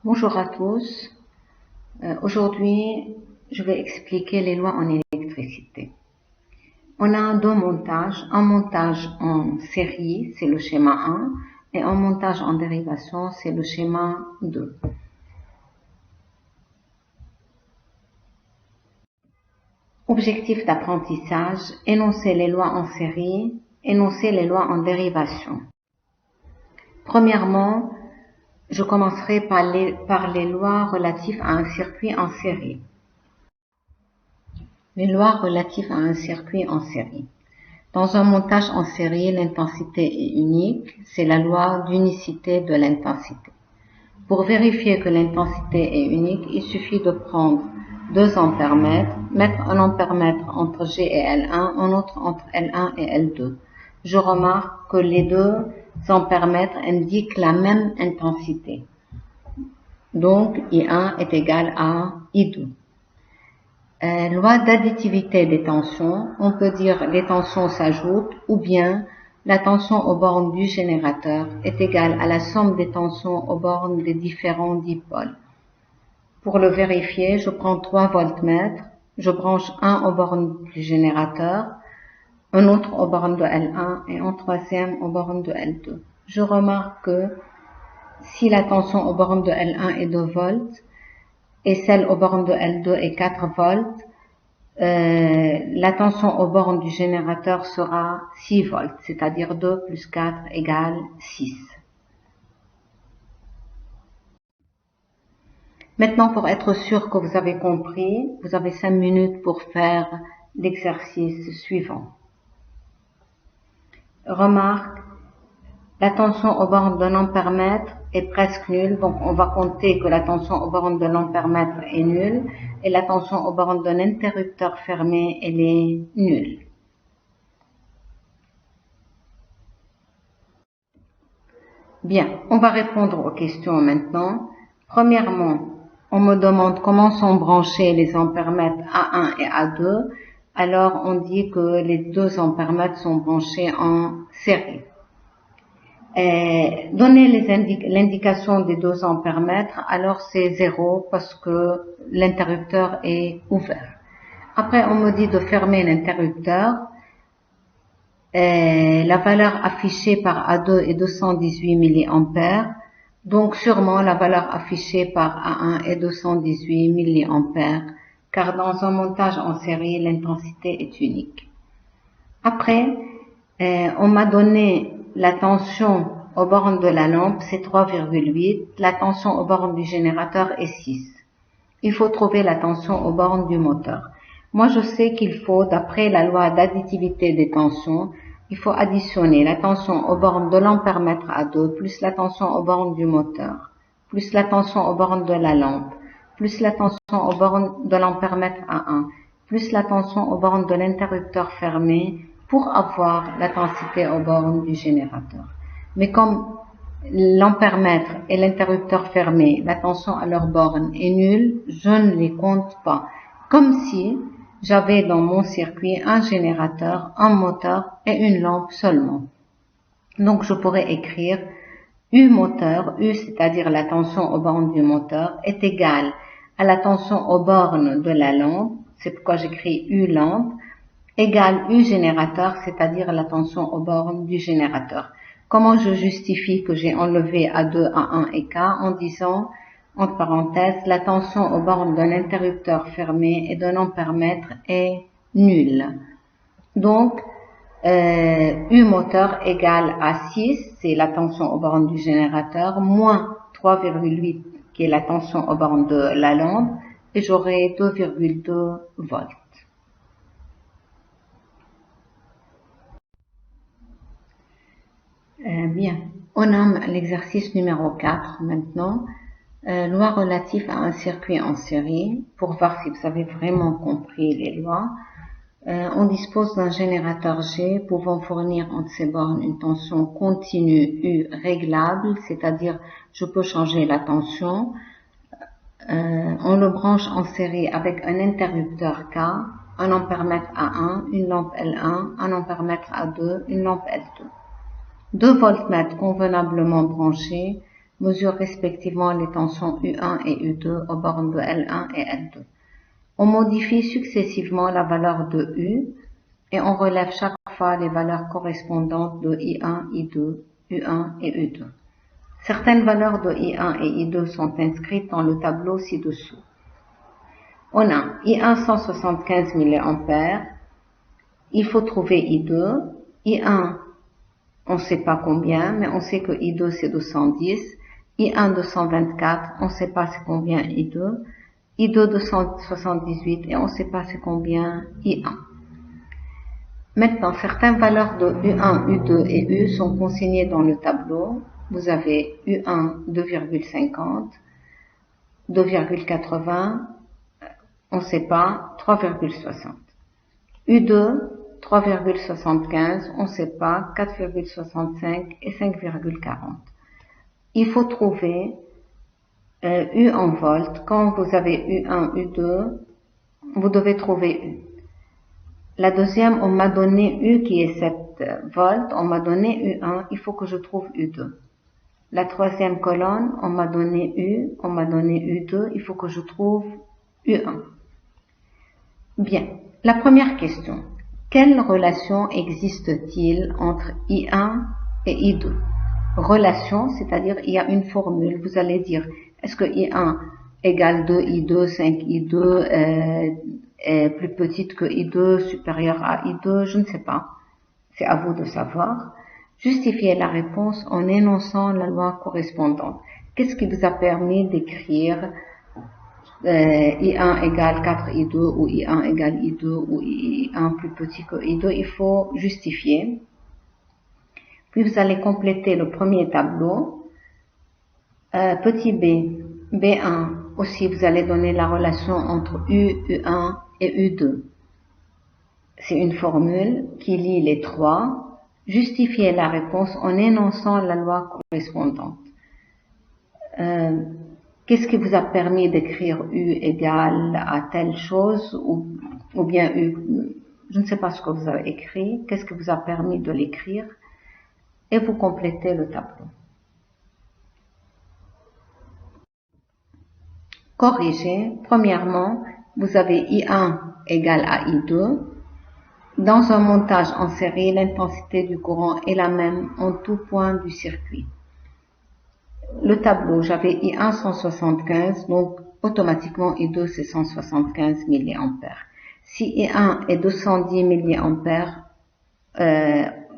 Bonjour à tous. Aujourd'hui, je vais expliquer les lois en électricité. On a deux montages. Un montage en série, c'est le schéma 1, et un montage en dérivation, c'est le schéma 2. Objectif d'apprentissage, énoncer les lois en série, énoncer les lois en dérivation. Premièrement, je commencerai par les lois relatives à un circuit en série. Les lois relatives à un circuit en série. Dans un montage en série, l'intensité est unique, c'est la loi d'unicité de l'intensité. Pour vérifier que l'intensité est unique, il suffit de prendre 2 ampères-mètres, mettre un ampère-mètre entre G et L1, un autre entre L1 et L2. Je remarque que les 2 ampères-mètres indiquent la même intensité. Donc, I1 est égal à I2. Loi d'additivité des tensions, on peut dire les tensions s'ajoutent ou bien la tension aux bornes du générateur est égale à la somme des tensions aux bornes des différents dipôles. Pour le vérifier, je prends 3 voltmètres, je branche un aux bornes du générateur, un autre aux bornes de L1 et un troisième aux bornes de L2. Je remarque que si la tension aux bornes de L1 est 2 volts et celle aux bornes de L2 est 4 volts, la tension aux bornes du générateur sera 6 volts, c'est-à-dire 2 plus 4 égale 6. Maintenant, pour être sûr que vous avez compris, vous avez 5 minutes pour faire l'exercice suivant. Remarque, la tension aux bornes d'un ampère-mètre est presque nulle, donc on va compter que la tension aux bornes de l'ampère-mètre est nulle, et la tension aux bornes d'un interrupteur fermé, elle est nulle. Bien, on va répondre aux questions maintenant. Premièrement, on me demande comment sont branchés les ampères-mètres A1 et A2. Alors, on dit que les 2 ampères-mètres sont branchés en série. Donner l'indication des 2 ampères-mètres, alors c'est 0 parce que l'interrupteur est ouvert. Après, on me dit de fermer l'interrupteur. La valeur affichée par A2 est 218 mA, donc sûrement la valeur affichée par A1 est 218 mA, car dans un montage en série, l'intensité est unique. Après, on m'a donné la tension aux bornes de la lampe, c'est 3,8, la tension aux bornes du générateur est 6. Il faut trouver la tension aux bornes du moteur. Moi, je sais qu'il faut, d'après la loi d'additivité des tensions, il faut additionner la tension aux bornes de l'ampère-mètre A2 plus la tension aux bornes du moteur, plus la tension aux bornes de la lampe, plus la tension aux bornes de l'ampère-mètre A1, plus la tension aux bornes de l'interrupteur fermé pour avoir l'intensité aux bornes du générateur. Mais comme l'ampère-mètre et l'interrupteur fermé, la tension à leur borne est nulle, je ne les compte pas. Comme si j'avais dans mon circuit un générateur, un moteur et une lampe seulement. Donc je pourrais écrire U moteur, U c'est-à-dire la tension aux bornes du moteur, est égale à la tension aux bornes de la lampe, c'est pourquoi j'écris U lampe, égale U générateur, c'est-à-dire la tension aux bornes du générateur. Comment je justifie que j'ai enlevé A2, A1 et K en disant, entre parenthèses, la tension aux bornes d'un interrupteur fermé et d'un ampère-mètre est nulle. Donc, U moteur égale à 6, c'est la tension aux bornes du générateur, moins 3,8 qui est la tension aux bornes de la lampe, et j'aurai 2,2 volts. Bien, on nomme l'exercice numéro 4 maintenant. Loi relative à un circuit en série. Pour voir si vous avez vraiment compris les lois, on dispose d'un générateur G pouvant fournir entre ses bornes une tension continue U réglable, c'est-à-dire je peux changer la tension. On le branche en série avec un interrupteur K, un ampère-mètre A1, une lampe L1, un ampère-mètre A2, une lampe L2. 2 voltmètres convenablement branchés mesurent respectivement les tensions U1 et U2 aux bornes de L1 et L2. On modifie successivement la valeur de U et on relève chaque fois les valeurs correspondantes de I1, I2, U1 et U2. Certaines valeurs de I1 et I2 sont inscrites dans le tableau ci-dessous. On a I1 175 mA, il faut trouver I2, I1 on ne sait pas combien, mais on sait que I2 c'est 210, I1 224, on ne sait pas c'est combien I2, I2 278 et on ne sait pas c'est combien I1. Maintenant, certaines valeurs de U1, U2 et U sont consignées dans le tableau. Vous avez U1 2,50, 2,80, on ne sait pas, 3,60. U2, 3,75, on ne sait pas, 4,65 et 5,40. Il faut trouver U en volts. Quand vous avez U1, U2, vous devez trouver U. La deuxième, on m'a donné U qui est 7 volts, on m'a donné U1, il faut que je trouve U2. La troisième colonne, on m'a donné U, on m'a donné U2, il faut que je trouve U1. Bien, la première question. Quelle relation existe-t-il entre I1 et I2? Relation, c'est-à-dire il y a une formule. Vous allez dire, est-ce que I1 égale 2I2, 5I2 est plus petite que I2, supérieure à I2? Je ne sais pas. C'est à vous de savoir. Justifiez la réponse en énonçant la loi correspondante. Qu'est-ce qui vous a permis d'écrire I1 égale 4I2 ou I1 égale I2 ou I1 plus petit que I2? Il faut justifier. Puis vous allez compléter le premier tableau. Petit b, B1, aussi vous allez donner la relation entre U, U1 et U2. C'est une formule qui lie les trois. Justifiez la réponse en énonçant la loi correspondante. Qu'est-ce qui vous a permis d'écrire U égale à telle chose ou bien U, je ne sais pas ce que vous avez écrit, qu'est-ce qui vous a permis de l'écrire et vous complétez le tableau. Corrigez. Premièrement, vous avez I1 égale à I2. Dans un montage en série, l'intensité du courant est la même en tout point du circuit. Le tableau, j'avais I1 175, donc automatiquement I2 c'est 175 mA. Si I1 est 210 mA,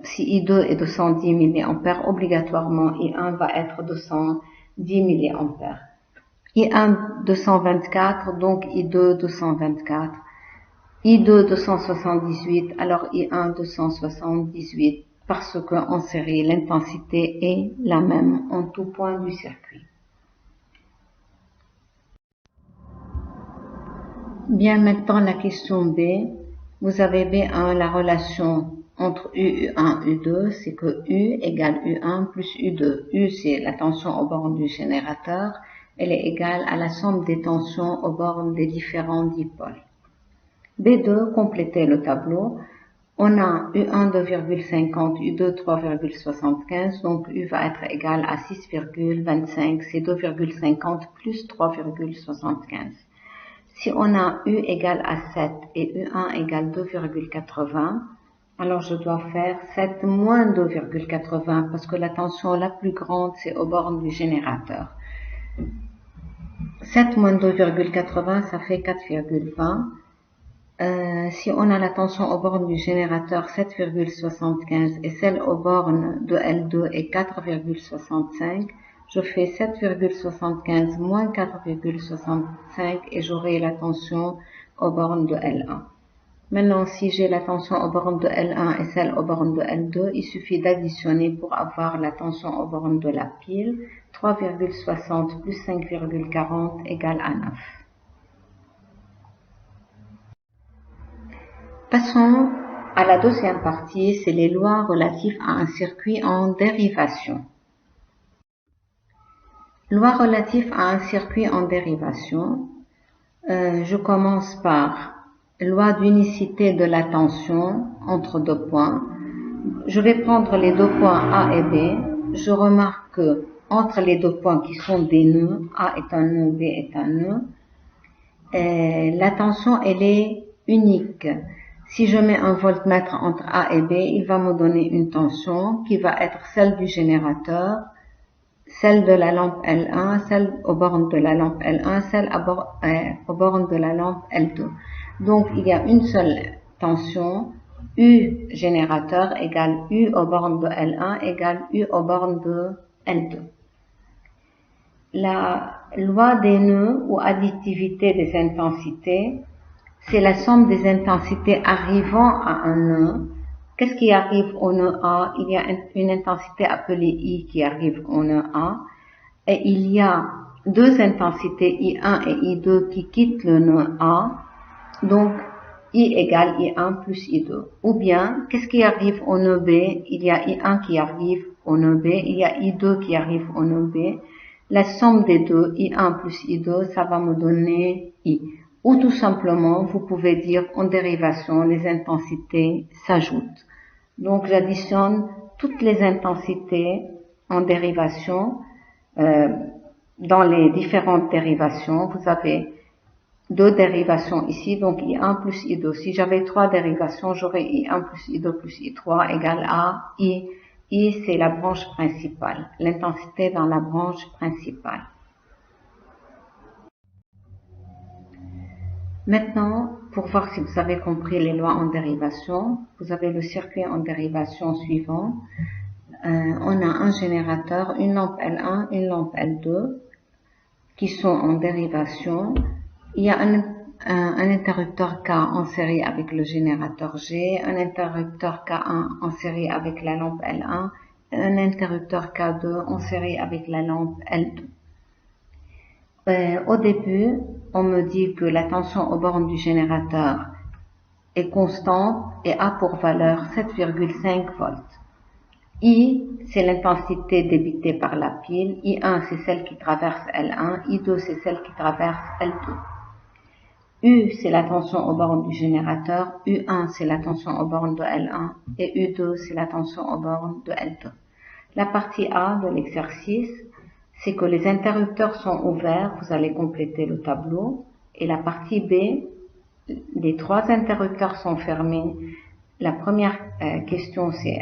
si I2 est 210 mA, obligatoirement I1 va être 210 mA. I1 224, donc I2 224. I2 278, alors I1 278, parce qu'en série, l'intensité est la même en tout point du circuit. Bien, maintenant la question B. Vous avez B1, la relation entre U, U1, U2, c'est que U égale U1 plus U2. U, c'est la tension aux bornes du générateur. Elle est égale à la somme des tensions aux bornes des différents dipôles. B2, complétez le tableau. On a U1 2,50, U2 3,75, donc U va être égal à 6,25, c'est 2,50 plus 3,75. Si on a U égale à 7 et U1 égale 2,80, alors je dois faire 7 moins 2,80 parce que la tension la plus grande c'est aux bornes du générateur. 7 moins 2,80, ça fait 4,20. Si on a la tension aux bornes du générateur 7,75 et celle aux bornes de L2 est 4,65, je fais 7,75 moins 4,65 et j'aurai la tension aux bornes de L1. Maintenant, si j'ai la tension aux bornes de L1 et celle aux bornes de L2, il suffit d'additionner pour avoir la tension aux bornes de la pile. 3,60 plus 5,40 égale à 9. Passons à la deuxième partie, c'est les lois relatives à un circuit en dérivation. Loi relative à un circuit en dérivation. Je commence par loi d'unicité de la tension entre deux points. Je vais prendre les deux points A et B. Je remarque que entre les deux points qui sont des nœuds, A est un nœud, B est un nœud, la tension elle est unique. Si je mets un voltmètre entre A et B, il va me donner une tension qui va être celle du générateur, celle de la lampe L1, celle aux bornes de la lampe L1, celle aux bornes de la lampe L2. Donc il y a une seule tension, U générateur égale U aux bornes de L1 égale U aux bornes de L2. La loi des nœuds ou additivité des intensités, c'est la somme des intensités arrivant à un nœud. Qu'est-ce qui arrive au nœud A? Il y a une intensité appelée I qui arrive au nœud A, et il y a deux intensités I1 et I2 qui quittent le nœud A, donc I égale I1 plus I2. Ou bien, qu'est-ce qui arrive au nœud B? Il y a I1 qui arrive au nœud B, il y a I2 qui arrive au nœud B. La somme des deux, I1 plus I2, ça va me donner I. Ou tout simplement, vous pouvez dire en dérivation, les intensités s'ajoutent. Donc j'additionne toutes les intensités en dérivation. Dans les différentes dérivations, vous avez deux dérivations ici, donc I1 plus I2. Si j'avais trois dérivations, j'aurais I1 plus I2 plus I3 égale à I. I, c'est la branche principale, l'intensité dans la branche principale. Maintenant, pour voir si vous avez compris les lois en dérivation, vous avez le circuit en dérivation suivant. On a un générateur, une lampe L1, une lampe L2 qui sont en dérivation. Il y a un interrupteur K en série avec le générateur G, un interrupteur K1 en série avec la lampe L1, un interrupteur K2 en série avec la lampe L2. Au début, on me dit que la tension aux bornes du générateur est constante et a pour valeur 7,5 volts. I, c'est l'intensité débitée par la pile. I1, c'est celle qui traverse L1. I2, c'est celle qui traverse L2. U, c'est la tension aux bornes du générateur. U1, c'est la tension aux bornes de L1. Et U2, c'est la tension aux bornes de L2. La partie A de l'exercice, c'est que les interrupteurs sont ouverts. Vous allez compléter le tableau. Et la partie B, les trois interrupteurs sont fermés. La première question, c'est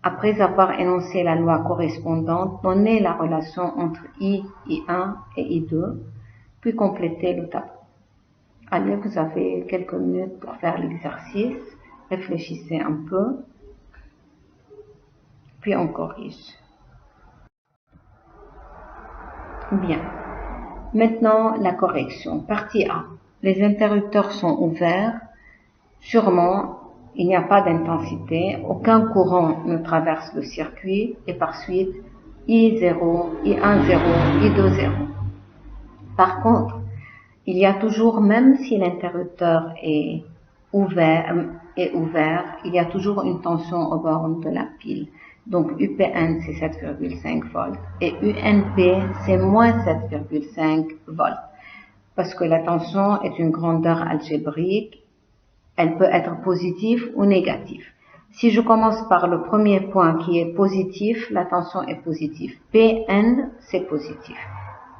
après avoir énoncé la loi correspondante, donner la relation entre I, I1 et I2, puis compléter le tableau. Allez, vous avez quelques minutes pour faire l'exercice. Réfléchissez un peu, puis on corrige. Bien. Maintenant, la correction. Partie A. Les interrupteurs sont ouverts. Sûrement, il n'y a pas d'intensité. Aucun courant ne traverse le circuit. Et par suite, I0, I1, 0, I2, 0. Par contre, il y a toujours, même si l'interrupteur est ouvert, il y a toujours une tension aux bornes de la pile. Donc UPN c'est 7,5 volts et UNP c'est moins 7,5 volts. Parce que la tension est une grandeur algébrique, elle peut être positive ou négative. Si je commence par le premier point qui est positif, la tension est positive. PN c'est positif.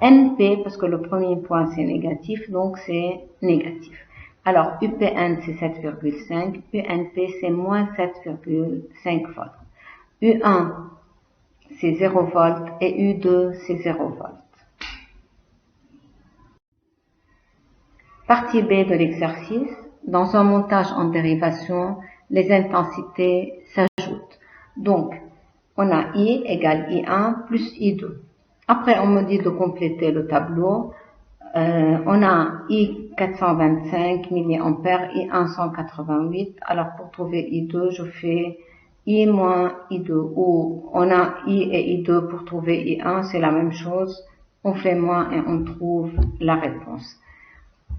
NP, parce que le premier point c'est négatif, donc c'est négatif. Alors UPN c'est 7,5, UNP c'est moins 7,5 volts. U1 c'est 0 volts et U2 c'est 0 volts. Partie B de l'exercice. Dans un montage en dérivation, les intensités s'ajoutent. Donc, on a I égale I1 plus I2. Après, on me dit de compléter le tableau. On a I 425 mA, I1 188. Alors, pour trouver I2, je fais I moins I2. Ou on a I et I2 pour trouver I1, c'est la même chose. On fait moins et on trouve la réponse.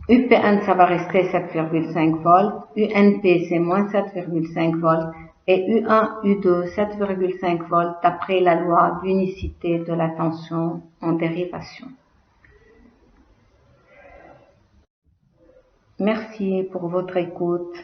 UPN, ça va rester 7,5 volts. UNP, c'est moins 7,5 volts. Et U1, U2, 7,5 volts d'après la loi d'unicité de la tension en dérivation. Merci pour votre écoute.